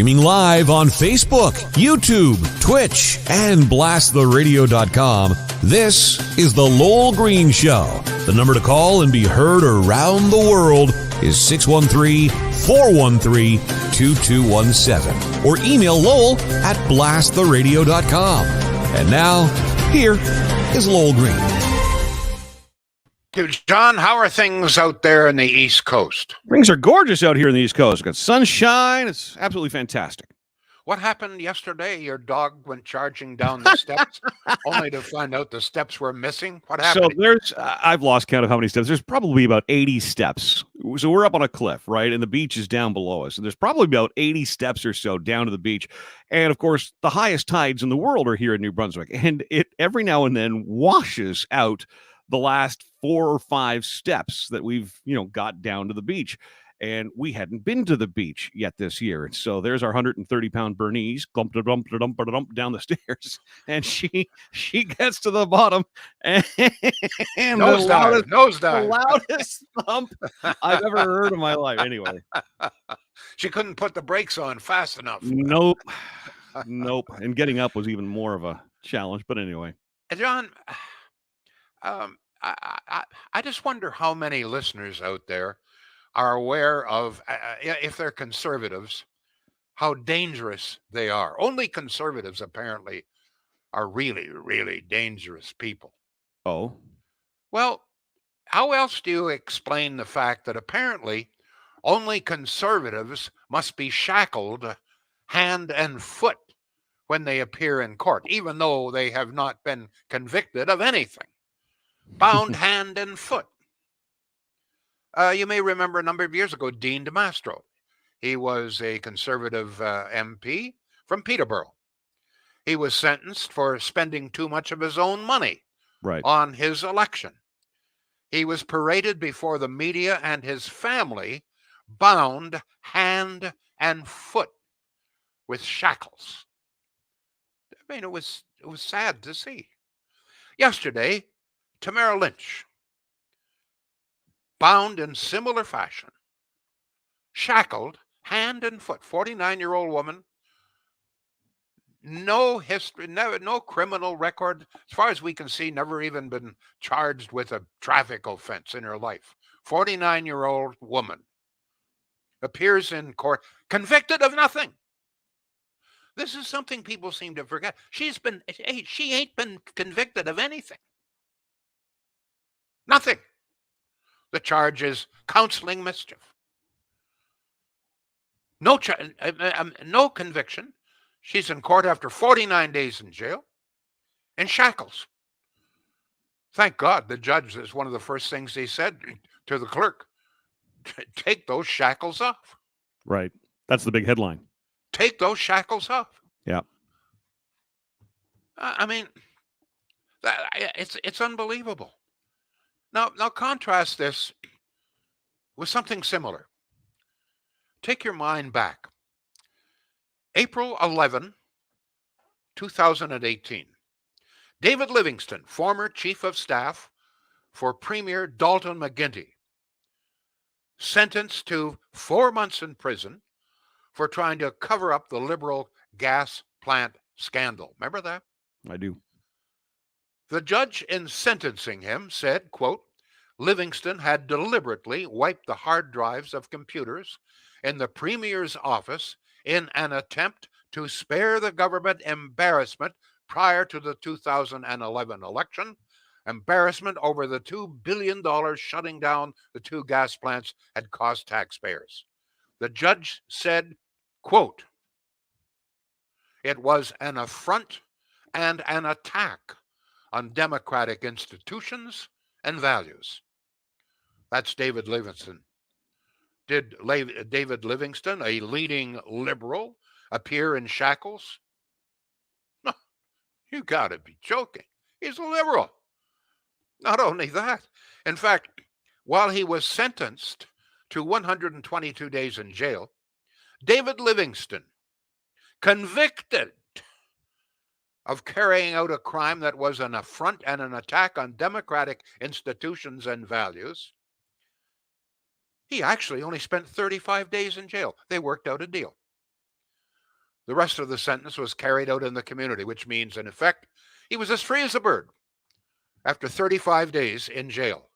Streaming live on Facebook, YouTube, Twitch, and blasttheradio.com. This is The Lowell Green Show. The number to call and be heard around the world is 613-413-2217. Or email Lowell at blasttheradio.com. And now, here is Lowell Green. John, how are things out there in the East Coast? Things are gorgeous out here in the East Coast. We've got sunshine. It's absolutely fantastic. What happened yesterday? Your dog went charging down the steps, only to find out the steps were missing. What happened? So there's, I've lost count of how many steps. There's probably about 80 steps. So we're up on a cliff, right? And the beach is down below us. And there's probably about 80 steps or so down to the beach. And of course, the highest tides in the world are here in New Brunswick. And it every now and then washes out the last 4 or 5 steps that we've, got down to the beach. And we hadn't been to the beach yet this year. And so there's our 130-pound Bernese glump-da-dump-da-dump-da-dump down the stairs. And she gets to the bottom and the loudest thump I've ever heard in my life. Anyway. She couldn't put the brakes on fast enough. Nope. And getting up was even more of a challenge. But anyway. John, I just wonder how many listeners out there are aware of, if they're conservatives, how dangerous they are. Only conservatives, apparently, are really, really dangerous people. Oh? Well, how else do you explain the fact that apparently only conservatives must be shackled hand and foot when they appear in court, even though they have not been convicted of anything? Bound hand and foot. You may remember a number of years ago, Dean DeMastro. He was a conservative MP from Peterborough. He was sentenced for spending too much of his own money on his election. He was paraded before the media and his family, bound hand and foot with shackles. I mean, it was sad to see. Yesterday, Tamara Lynch, bound in similar fashion, shackled hand and foot, 49-year-old woman, no history, no criminal record, as far as we can see, never even been charged with a traffic offense in her life. 49-year-old woman appears in court, convicted of nothing. This is something people seem to forget. She ain't been convicted of anything. Nothing. The charge is counseling mischief. No conviction. She's in court after 49 days in jail in shackles. Thank God the judge, is one of the first things he said to the clerk, take those shackles off. Right. That's the big headline. Take those shackles off. Yeah. I mean, it's unbelievable. Now contrast this with something similar. Take your mind back. April 11, 2018. David Livingston, former chief of staff for Premier Dalton McGuinty, sentenced to 4 months in prison for trying to cover up the Liberal gas plant scandal. Remember that? I do. The judge in sentencing him said, quote, Livingston had deliberately wiped the hard drives of computers in the Premier's office in an attempt to spare the government embarrassment prior to the 2011 election, embarrassment over the $2 billion shutting down the 2 gas plants had cost taxpayers. The judge said, quote, it was an affront and an attack on democratic institutions and values. That's David Livingston. Did David Livingston, a leading liberal, appear in shackles? No, you got to be joking. He's a liberal. Not only that, in fact, while he was sentenced to 122 days in jail, David Livingston, convicted of carrying out a crime that was an affront and an attack on democratic institutions and values, he actually only spent 35 days in jail. They worked out a deal. The rest of the sentence was carried out in the community, which means, in effect, he was as free as a bird after 35 days in jail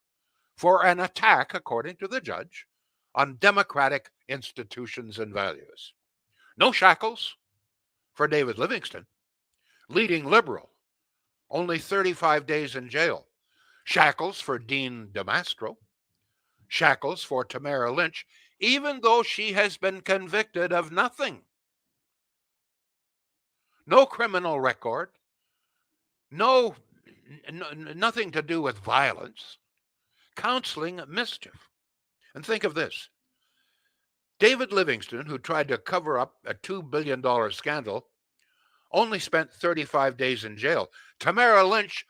for an attack, according to the judge, on democratic institutions and values. No shackles for David Livingston, leading liberal, only 35 days in jail. Shackles for Dean DeMastro, shackles for Tamara Lynch, even though she has been convicted of nothing. No criminal record, nothing to do with violence, counseling mischief. And think of this. David Livingston, who tried to cover up a $2 billion scandal, only spent 35 days in jail. Tamara Lynch,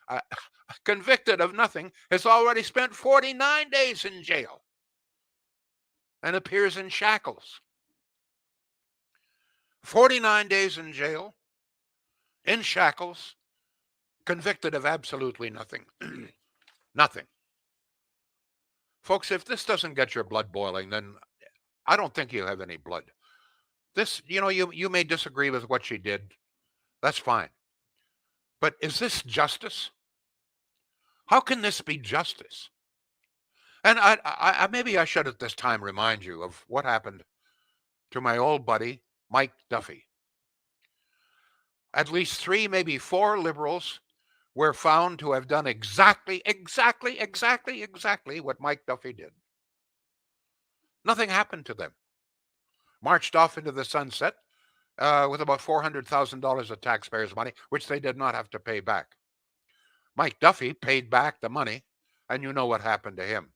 convicted of nothing, has already spent 49 days in jail and appears in shackles. 49 days in jail, in shackles, convicted of absolutely nothing. Nothing. Folks, if this doesn't get your blood boiling, then I don't think you have any blood. This, you may disagree with what she did. That's fine. But is this justice? How can this be justice? And maybe I should at this time remind you of what happened to my old buddy, Mike Duffy. At least 3, maybe 4 liberals were found to have done exactly what Mike Duffy did. Nothing happened to them. Marched off into the sunset with about $400,000 of taxpayers' money, which they did not have to pay back. Mike Duffy paid back the money, and you know what happened to him.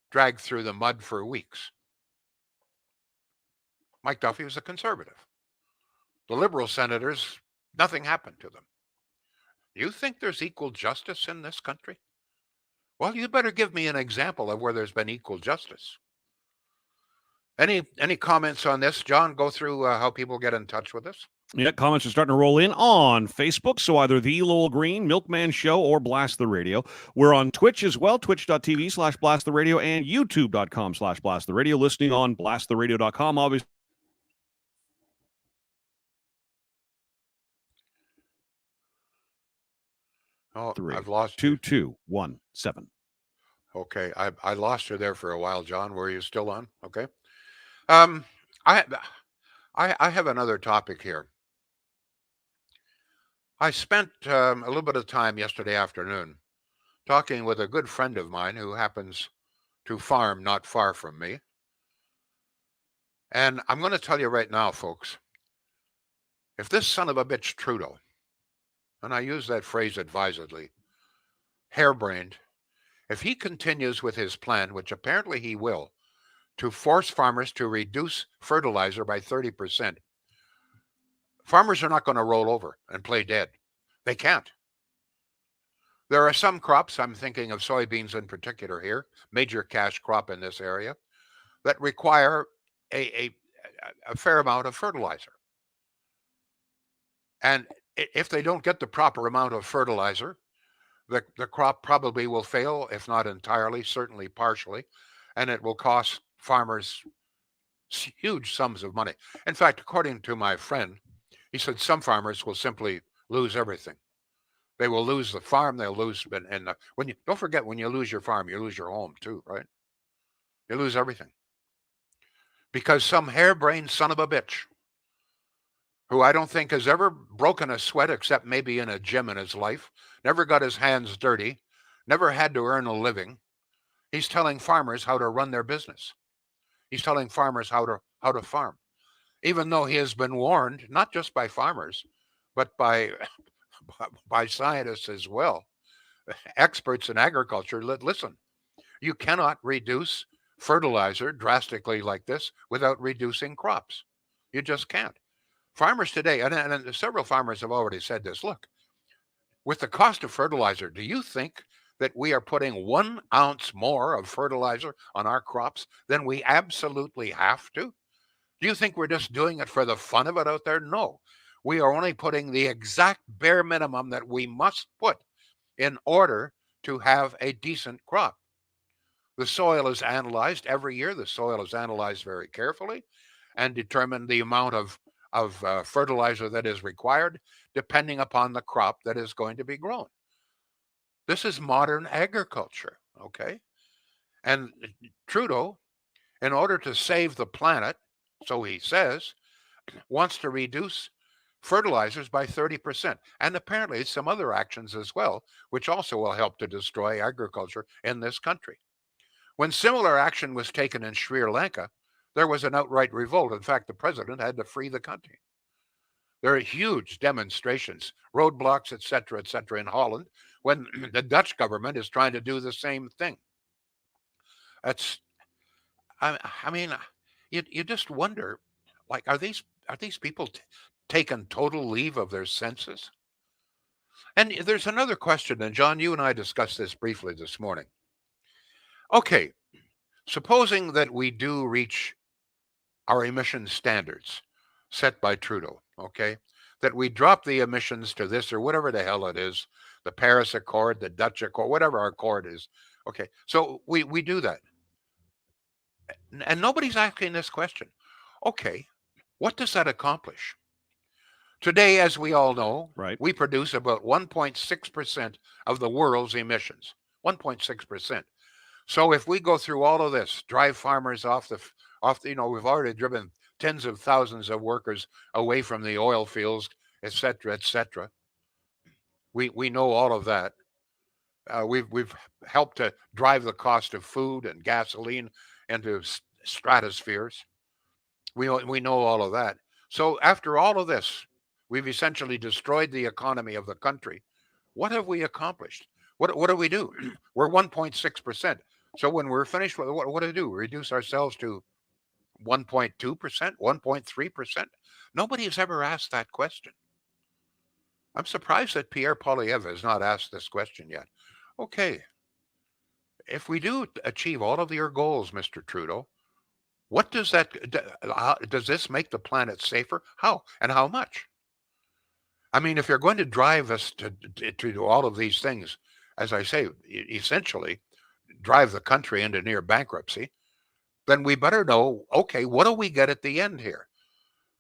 Dragged through the mud for weeks. Mike Duffy was a conservative. The liberal senators, nothing happened to them. You think there's equal justice in this country? Well, you better give me an example of where there's been equal justice. Any comments on this, John? Go through how people get in touch with us. Yeah, comments are starting to roll in on Facebook. So either the Lowell Green, Milkman Show, or Blast the Radio. We're on Twitch as well, twitch.tv/Blast the Radio, and youtube.com/Blast the Radio. Listening on blasttheradio.com, obviously. Oh, 3, I've lost 2, you. 2, 1, 7. Okay, I lost you there for a while, John. Were you still on? Okay. I have another topic here. I spent a little bit of time yesterday afternoon talking with a good friend of mine who happens to farm not far from me. And I'm going to tell you right now, folks, if this son of a bitch Trudeau, and I use that phrase advisedly, harebrained, if he continues with his plan, which apparently he will, to force farmers to reduce fertilizer by 30%, farmers are not going to roll over and play dead. They can't. There are some crops, I'm thinking of soybeans in particular here, major cash crop in this area, that require a fair amount of fertilizer. And if they don't get the proper amount of fertilizer, the crop probably will fail, if not entirely, certainly partially, and it will cost farmers huge sums of money. In fact, according to my friend, he said some farmers will simply lose everything. They will lose the farm. They'll lose, and don't forget, when you lose your farm, you lose your home too, right? You lose everything because some harebrained son of a bitch, who I don't think has ever broken a sweat except maybe in a gym in his life, never got his hands dirty, never had to earn a living. He's telling farmers how to run their business. He's telling farmers how to farm, even though he has been warned, not just by farmers, but by scientists as well, experts in agriculture. Listen, you cannot reduce fertilizer drastically like this without reducing crops. You just can't. Farmers today, and several farmers have already said this, look, with the cost of fertilizer, do you think that we are putting 1 ounce more of fertilizer on our crops than we absolutely have to? Do you think we're just doing it for the fun of it out there? No. We are only putting the exact bare minimum that we must put in order to have a decent crop. The soil is analyzed every year. The soil is analyzed very carefully and determine the amount of fertilizer that is required, depending upon the crop that is going to be grown. This is modern agriculture, okay? And Trudeau, in order to save the planet, so he says, wants to reduce fertilizers by 30%, and apparently some other actions as well, which also will help to destroy agriculture in this country. When similar action was taken in Sri Lanka, there was an outright revolt. In fact, the president had to free the country. There are huge demonstrations, roadblocks, et cetera, in Holland when the Dutch government is trying to do the same thing. That's, I mean, you just wonder, like, are these people taking total leave of their senses? And there's another question, and John, you and I discussed this briefly this morning. Okay, supposing that we do reach our emission standards set by Trudeau, okay, that we drop the emissions to this or whatever the hell it is, the Paris Accord, the Dutch Accord, whatever our accord is. Okay, so we do that. And nobody's asking this question. Okay, what does that accomplish? Today, as we all know, Right. we produce about 1.6% of the world's emissions. 1.6%. So if we go through all of this, drive farmers off the, we've already driven tens of thousands of workers away from the oil fields, et cetera, et cetera. We know all of that. We've helped to drive the cost of food and gasoline into stratospheres. We know all of that. So after all of this, we've essentially destroyed the economy of the country. What have we accomplished? What do we do? We're 1.6%. So when we're finished, what do we do? Reduce ourselves to 1.2%, 1.3%? Nobody has ever asked that question. I'm surprised that Pierre Poilievre has not asked this question yet. Okay, if we do achieve all of your goals, Mr. Trudeau, what does does this make the planet safer? How and how much? I mean, if you're going to drive us to do all of these things, as I say, essentially drive the country into near bankruptcy, then we better know, okay, what do we get at the end here?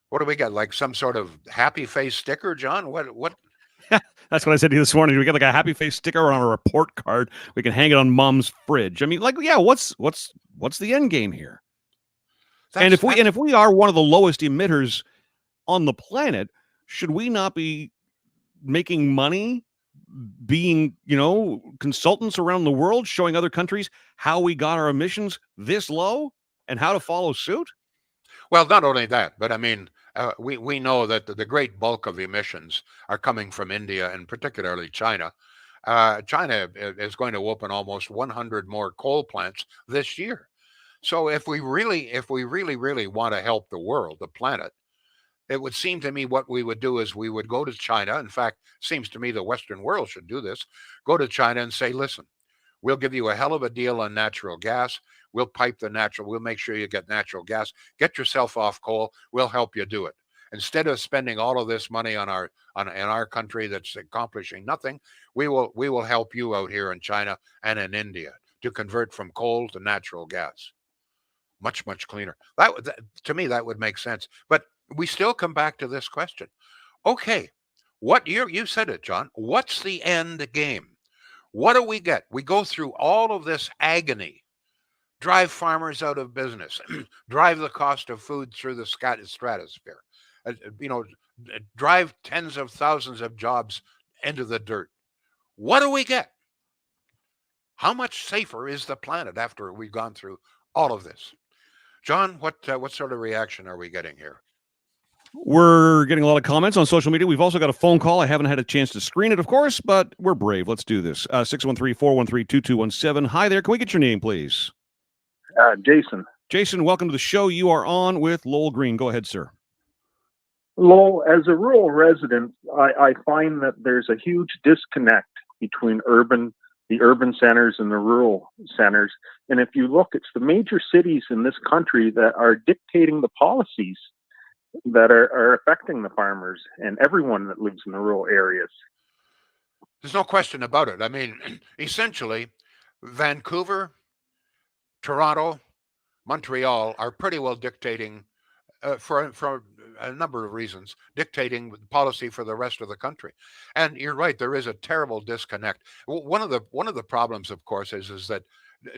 What do we get? Like some sort of happy face sticker, John? What? That's what I said to you this morning. We get like a happy face sticker on a report card. We can hang it on mom's fridge. I mean, like, yeah, what's the end game here? And if we are one of the lowest emitters on the planet, should we not be making money being, consultants around the world, showing other countries how we got our emissions this low and how to follow suit? Well, not only that, but I mean, we know that the great bulk of emissions are coming from India and particularly China. China is going to open almost 100 more coal plants this year. So if we really want to help the world, the planet, it would seem to me what we would do is we would go to China. In fact, seems to me the Western world should do this. Go to China and say, listen, we'll give you a hell of a deal on natural gas. We'll pipe the natural. We'll make sure you get natural gas. Get yourself off coal. We'll help you do it. Instead of spending all of this money in our country that's accomplishing nothing, we will help you out here in China and in India to convert from coal to natural gas. Much, much cleaner. That to me, that would make sense. But we still come back to this question. Okay, what you said it, John. What's the end game? What do we get? We go through all of this agony, drive farmers out of business, drive the cost of food through the stratosphere, drive tens of thousands of jobs into the dirt. What do we get? How much safer is the planet after we've gone through all of this? John, what sort of reaction are we getting here? We're getting a lot of comments on social media. We've also got a phone call. I haven't had a chance to screen it, of course, but we're brave. Let's do this. 613-413-2217. Hi there. Can we get your name, please? Jason. Jason, welcome to the show. You are on with Lowell Green. Go ahead, sir. Lowell, as a rural resident, I find that there's a huge disconnect between the urban centers and the rural centers. And if you look, it's the major cities in this country that are dictating the policies that are affecting the farmers and everyone that lives in the rural areas. There's no question about it. I mean, essentially, Vancouver, Toronto, Montreal are pretty well dictating for a number of reasons, dictating policy for the rest of the country. And you're right, there is a terrible disconnect. One of the problems, of course, is that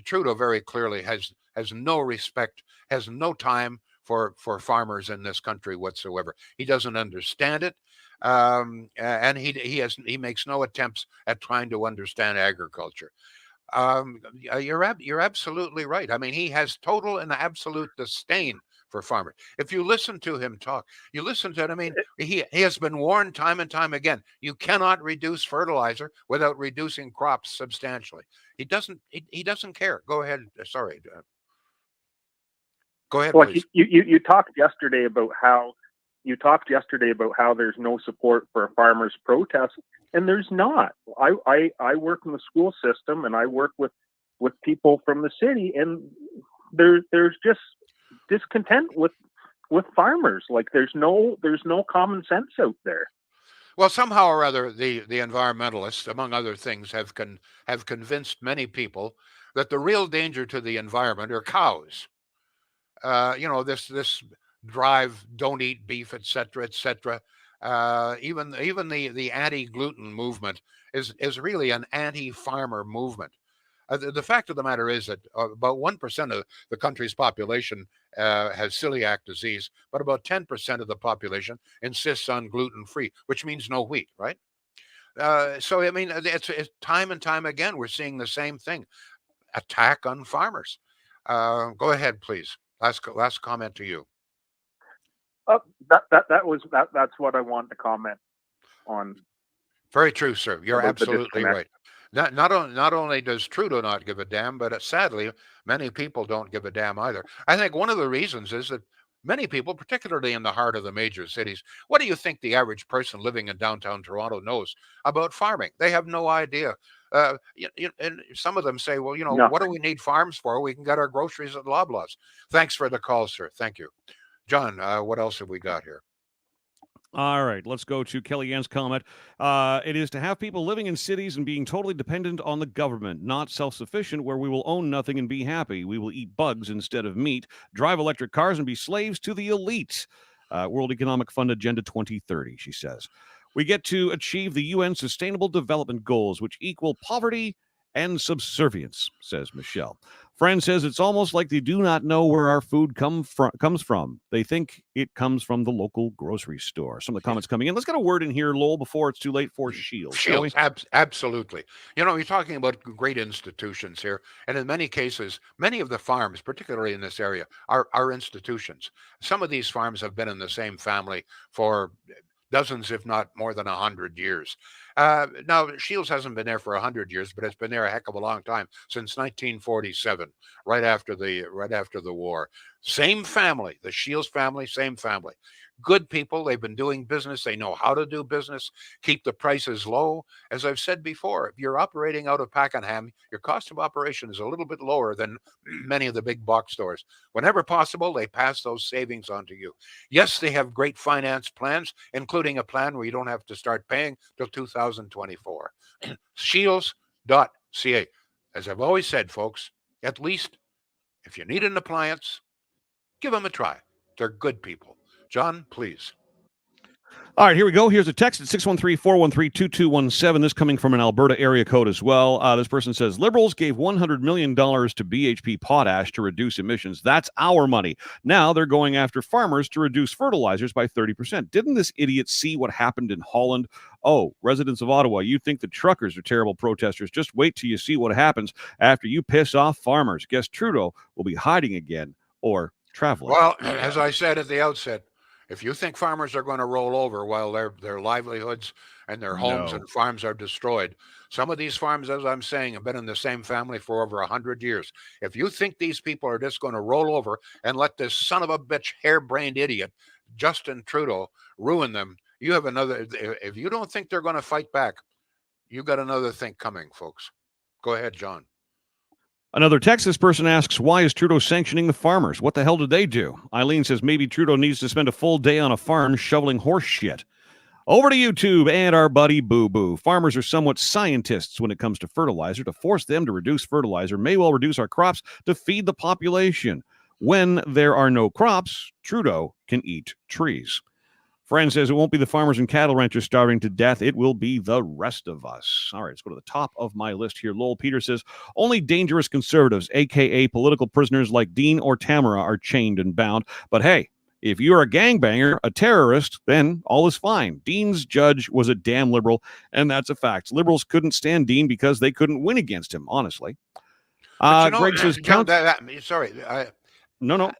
Trudeau very clearly has no respect, has no time for farmers in this country whatsoever. He doesn't understand it, and he makes no attempts at trying to understand agriculture. You're absolutely right. I mean, he has total and absolute disdain for farmers. If you listen to him talk, you listen to it. I mean, he has been warned time and time again. You cannot reduce fertilizer without reducing crops substantially. He doesn't care. Go ahead. Sorry. Go ahead, Like please. you talked yesterday about how there's no support for a farmers' protest, and there's not. I work in the school system, and I work with people from the city, and there's just discontent with farmers. Like there's no common sense out there. Well, somehow or other, the environmentalists, among other things, have convinced many people that the real danger to the environment are cows. This drive, don't eat beef, etc., etc. Even the anti-gluten movement is really an anti-farmer movement. The fact of the matter is that about 1% of the country's population has celiac disease, but about 10% of the population insists on gluten-free, which means no wheat, right? So I mean, it's time and time again we're seeing the same thing: attack on farmers. Go ahead, please. Last comment to you. That's what I wanted to comment on. Very true, sir. You're absolutely right. Not only does Trudeau not give a damn, but sadly, many people don't give a damn either. I think one of the reasons is that many people, particularly in the heart of the major cities, what do you think the average person living in downtown Toronto knows about farming? They have no idea. And some of them say, well, what do we need farms for? We can get our groceries at Loblaws. Thanks for the call, sir. Thank you. John, what else have we got here? All right, let's go to Kellyanne's comment. It is to have people living in cities and being totally dependent on the government, not self-sufficient, where we will own nothing and be happy. We will eat bugs instead of meat, drive electric cars, and be slaves to the elite. World Economic Fund Agenda 2030, she says. We get to achieve the UN Sustainable Development Goals, which equal poverty and subservience, says Michelle. Friend says it's almost like they do not know where our food comes from. They think it comes from the local grocery store. Some of the comments coming in. Let's get a word in here, Lowell, before it's too late for Shields. Shields, absolutely. You're talking about great institutions here, and in many cases, many of the farms, particularly in this area, are institutions. Some of these farms have been in the same family for dozens, if not more than 100 years. Now, Shields hasn't been there for 100 years, but it's been there a heck of a long time, since 1947, right after the war. Same family, the Shields family, same family. Good people. They've been doing business. They know how to do business, keep the prices low. As I've said before, if you're operating out of Pakenham, your cost of operation is a little bit lower than many of the big box stores. Whenever possible, they pass those savings on to you. Yes, they have great finance plans, including a plan where you don't have to start paying till 2024. Shields.ca. As I've always said, folks, at least if you need an appliance, give them a try. They're good people. John, please. All right, here we go. Here's a text at 613-413-2217. This coming from an Alberta area code as well. This person says, Liberals gave $100 million to BHP Potash to reduce emissions. That's our money. Now they're going after farmers to reduce fertilizers by 30%. Didn't this idiot see what happened in Holland? Oh, residents of Ottawa, you think the truckers are terrible protesters. Just wait till you see what happens after you piss off farmers. Guess Trudeau will be hiding again or traveling. Well, as I said at the outset, if you think farmers are going to roll over while their livelihoods and their homes and farms are destroyed, some of these farms, as I'm saying, have been in the same family for over 100 years. If you think these people are just going to roll over and let this son of a bitch, harebrained idiot, Justin Trudeau, ruin them, you have another. If you don't think they're going to fight back, you got another thing coming, folks. Go ahead, John. Another Texas person asks, why is Trudeau sanctioning the farmers? What the hell did they do? Eileen says maybe Trudeau needs to spend a full day on a farm shoveling horse shit. Over to YouTube and our buddy Boo Boo. Farmers are somewhat scientists when it comes to fertilizer. To force them to reduce fertilizer may well reduce our crops to feed the population. When there are no crops, Trudeau can eat trees. Friend says it won't be the farmers and cattle ranchers starving to death. It will be the rest of us. All right, let's go to the top of my list here. Lowell Peter says only dangerous conservatives, a.k.a. political prisoners like Dean or Tamara, are chained and bound. But hey, if you're a gangbanger, a terrorist, then all is fine. Dean's judge was a damn liberal, and that's a fact. Liberals couldn't stand Dean because they couldn't win against him, honestly. But Greg says, sorry, no.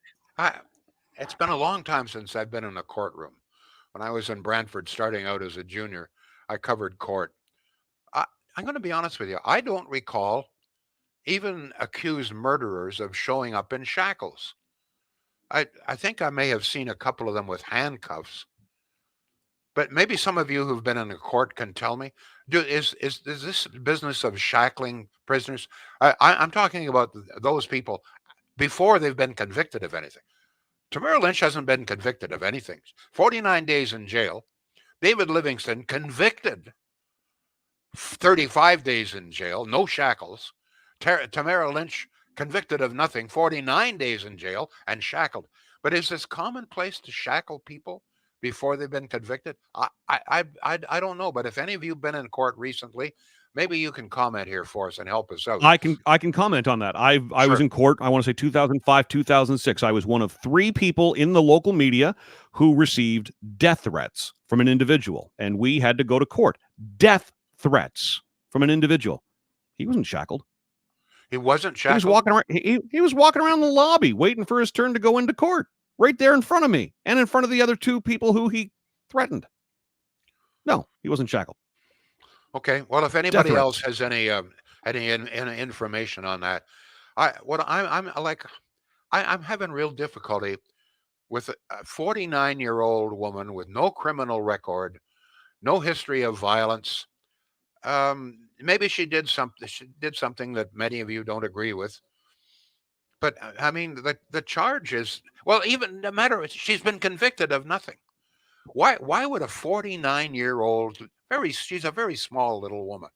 It's been a long time since I've been in a courtroom. When I was in Brantford starting out as a junior, I covered court. I'm going to be honest with you. I don't recall even accused murderers of showing up in shackles. I think I may have seen a couple of them with handcuffs. But maybe some of you who've been in a court can tell me, is this business of shackling prisoners? I'm talking about those people before they've been convicted of anything. Tamara Lynch hasn't been convicted of anything. 49 days in jail. David Livingston convicted. 35 days in jail, no shackles. Tamara Lynch convicted of nothing, 49 days in jail and shackled. But is this commonplace to shackle people before they've been convicted? I don't know. But if any of you have been in court recently, maybe you can comment here for us and help us out. I can comment on that. I was in court, I want to say 2005, 2006. I was one of 3 people in the local media who received death threats from an individual, and we had to go to court. Death threats from an individual. He wasn't shackled. He wasn't shackled? He was walking around, he was walking around the lobby waiting for his turn to go into court, right there in front of me and in front of the other 2 people who he threatened. No, he wasn't shackled. Okay. Well, if anybody else has any information on that, I'm having real difficulty with a 49-year-old woman with no criminal record, no history of violence. Maybe she did something that many of you don't agree with. But I mean, the charge is, well, even no matter, she's been convicted of nothing. Why would a 49-year-old, she's a very small little woman.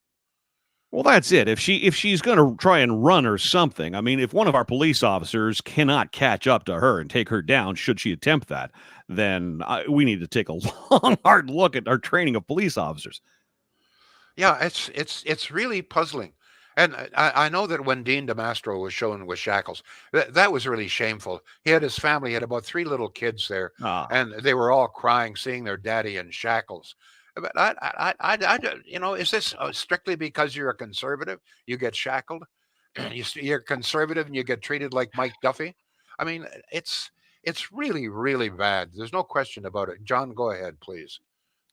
Well, that's it. If she's going to try and run or something, I mean, if one of our police officers cannot catch up to her and take her down, should she attempt that, then we need to take a long, hard look at our training of police officers. Yeah, it's really puzzling. And I know that when Dean DeMastro was shown with shackles, that was really shameful. He had his family, he had about 3 little kids there, and they were all crying, seeing their daddy in shackles. But is this strictly because you're a conservative, you get shackled? You're conservative and you get treated like Mike Duffy? I mean, it's really, really bad. There's no question about it. John, go ahead, please.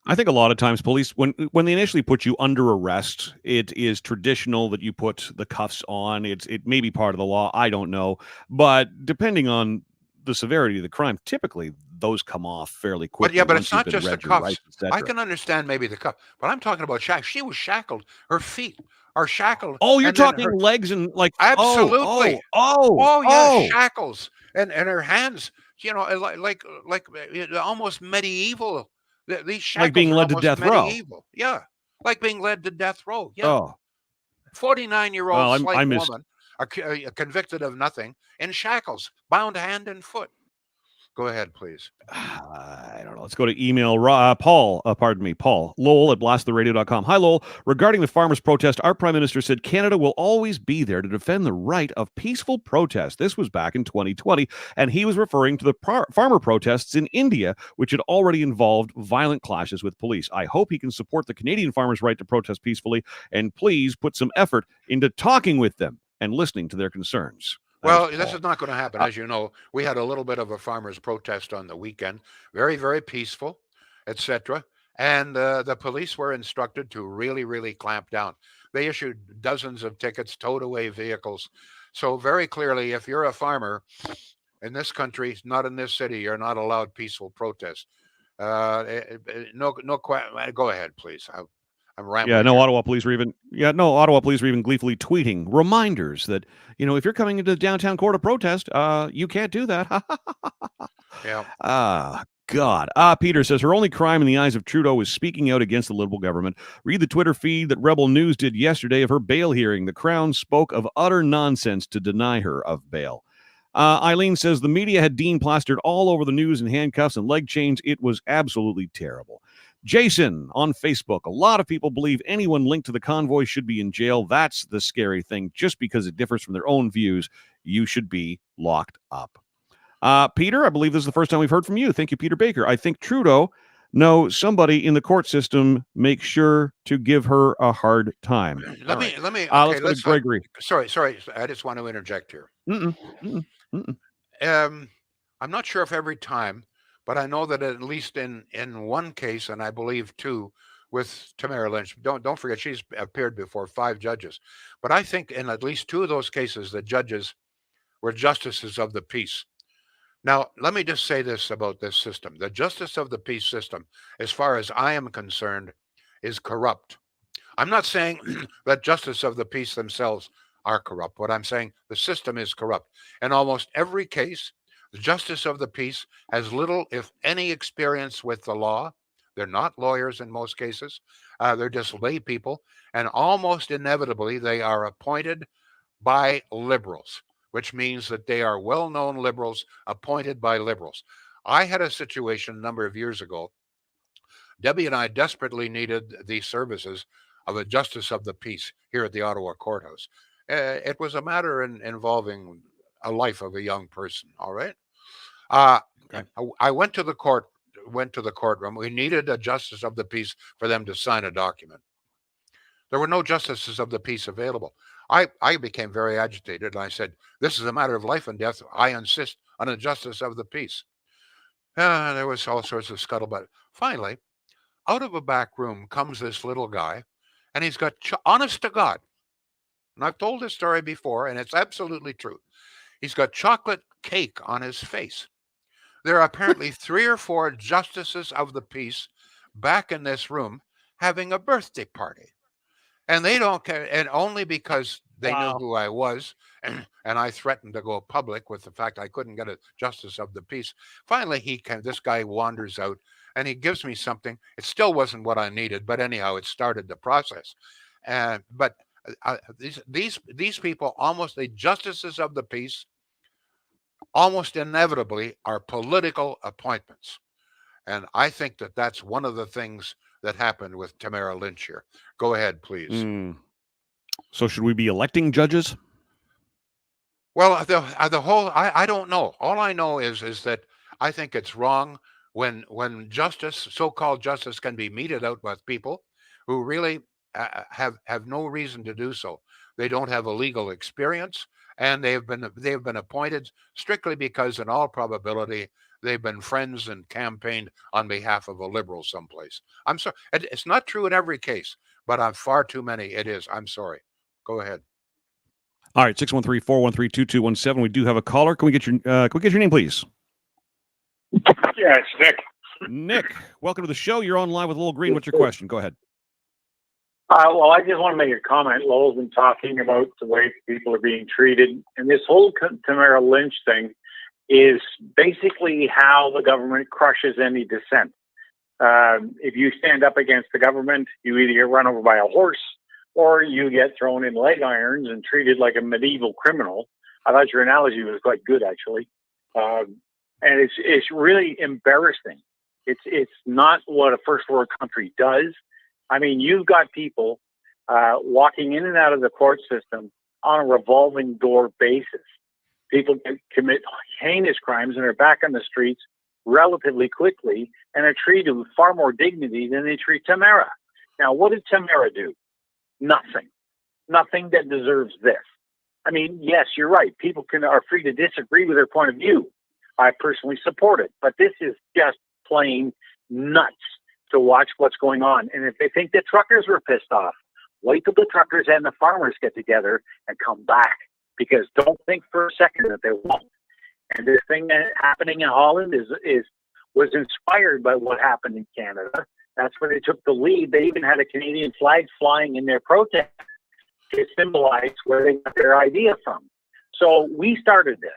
I think a lot of times police, when they initially put you under arrest, it is traditional that you put the cuffs on. It may be part of the law. I don't know. But depending on the severity of the crime, typically those come off fairly quickly. But it's not just the cuffs. I can understand maybe the cuff, but I'm talking about shackles. She was shackled. Her feet are shackled. Oh, you're talking legs and like absolutely. Shackles and her hands. Like almost medieval. These shackles like being led to death medieval. row. Yeah, like being led to death row. Yeah. Oh. 49-year-old slight woman, convicted of nothing, in shackles, bound hand and foot. Go ahead, please. I don't know. Let's go to email. Paul, Lowell at blasttheradio.com. Hi, Lowell. Regarding the farmers' protest, our Prime Minister said Canada will always be there to defend the right of peaceful protest. This was back in 2020, and he was referring to the farmer protests in India, which had already involved violent clashes with police. I hope he can support the Canadian farmers' right to protest peacefully, and please put some effort into talking with them and listening to their concerns. Well, this is not going to happen. As you know, we had a little bit of a farmers' protest on the weekend. Very, very peaceful, etc. And the police were instructed to really, really clamp down. They issued dozens of tickets, towed away vehicles. So very clearly, if you're a farmer in this country, not in this city, you're not allowed peaceful protest. Go ahead, please. I'm rambling. Yeah, Ottawa police were even gleefully tweeting reminders that, if you're coming into the downtown core to protest, you can't do that. Yeah. God. Peter says her only crime in the eyes of Trudeau is speaking out against the Liberal government. Read the Twitter feed that Rebel News did yesterday of her bail hearing. The Crown spoke of utter nonsense to deny her of bail. Eileen says the media had Dean plastered all over the news in handcuffs and leg chains. It was absolutely terrible. Jason on Facebook, a lot of people believe anyone linked to the convoy should be in jail. That's the scary thing. Just because it differs from their own views, you should be locked up. Peter, I believe this is the first time we've heard from you. Thank you, Peter Baker. I think Trudeau knows somebody in the court system. Make sure to give her a hard time. Let me. Let's go to Gregory. Sorry. I just want to interject here. I'm not sure if every time, but I know that at least in one case, and I believe two, with Tamara Lynch. Don't forget she's appeared before 5 judges. But I think in at least 2 of those cases, the judges were justices of the peace. Now, let me just say this about this system. The justice of the peace system, as far as I am concerned, is corrupt. I'm not saying that justice of the peace themselves are corrupt. What I'm saying, the system is corrupt. In almost every case, the justice of the peace has little, if any, experience with the law. They're not lawyers in most cases. They're just lay people. And almost inevitably, they are appointed by liberals, which means that they are well-known liberals appointed by liberals. I had a situation a number of years ago. Debbie and I desperately needed the services of a justice of the peace here at the Ottawa courthouse. It was a matter involving a life of a young person. All right. Okay. I went to the courtroom. We needed a justice of the peace for them to sign a document. There were no justices of the peace available. I became very agitated, and I said, "This is a matter of life and death. I insist on a justice of the peace." There was all sorts of scuttlebutt. Finally, out of a back room comes this little guy, and he's got, honest to God, and I've told this story before, and it's absolutely true. He's got chocolate cake on his face. There are apparently 3 or 4 justices of the peace back in this room having a birthday party. And they don't care, and only because they knew who I was, and I threatened to go public with the fact I couldn't get a justice of the peace. Finally, this guy wanders out, and he gives me something. It still wasn't what I needed, but anyhow, it started the process. But these people, almost the justices of the peace, almost inevitably are political appointments. And I think that that's one of the things that happened with Tamara Lynch here. Go ahead, please. So should we be electing judges? Well, the whole, I don't know. All I know is that I think it's wrong when justice, so-called justice, can be meted out with people who really have no reason to do so. They don't have a legal experience, and they've been appointed strictly because, in all probability, they've been friends and campaigned on behalf of a liberal someplace. I'm sorry. It's not true in every case, but on far too many it is. I'm sorry. Go ahead. All right, 613-413-2217. We do have a caller. Can we get your name, please? Yeah, it's Nick. Nick, welcome to the show. You're on live with Lowell Green. What's your question? Go ahead. Well, I just want to make a comment. Lowell's been talking about the way people are being treated, and this whole Tamara Lynch thing is basically how the government crushes any dissent. If you stand up against the government, you either get run over by a horse or you get thrown in leg irons and treated like a medieval criminal. I thought your analogy was quite good, actually. And it's really embarrassing. It's not what a first world country does. I mean, you've got people walking in and out of the court system on a revolving door basis. People commit heinous crimes and are back on the streets relatively quickly and are treated with far more dignity than they treat Tamara. Now, what did Tamara do? Nothing. Nothing that deserves this. I mean, yes, you're right. People are free to disagree with her point of view. I personally support it. But this is just plain nuts to watch what's going on. And if they think the truckers were pissed off, wait till the truckers and the farmers get together and come back. Because don't think for a second that they won't. And this thing that happening in Holland was inspired by what happened in Canada. That's where they took the lead. They even had a Canadian flag flying in their protest to symbolize where they got their idea from. So we started this,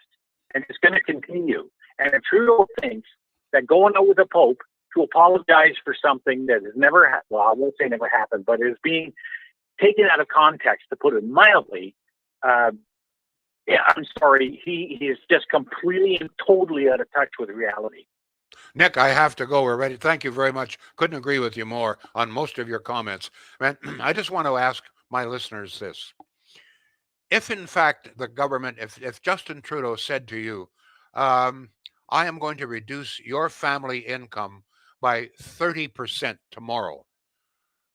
and it's going to continue. And if Trudeau thinks that going out with the Pope to apologize for something that has never happened, well, I won't say never happened, but is being taken out of context, to put it mildly, Yeah, I'm sorry. He is just completely and totally out of touch with reality. Nick, I have to go. We're ready. Thank you very much. Couldn't agree with you more on most of your comments. Man, I just want to ask my listeners this. If in fact the government, if Justin Trudeau said to you, I am going to reduce your family income by 30% tomorrow,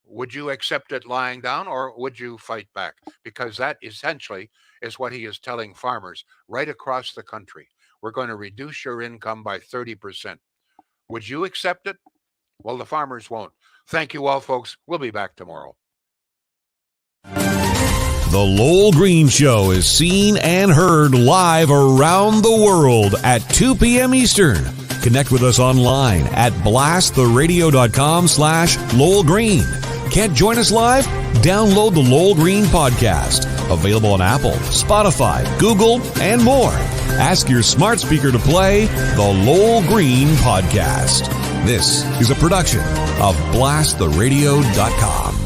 would you accept it lying down or would you fight back? Because that essentially is what he is telling farmers right across the country. We're going to reduce your income by 30%. Would you accept it? Well, the farmers won't. Thank you all, folks. We'll be back tomorrow. The Lowell Green Show is seen and heard live around the world at 2 p.m. Eastern. Connect with us online at blasttheradio.com/Lowell Green. Can't join us live? Download the Lowell Green podcast. Available on Apple, Spotify, Google, and more. Ask your smart speaker to play the Lowell Green podcast. This is a production of blasttheradio.com.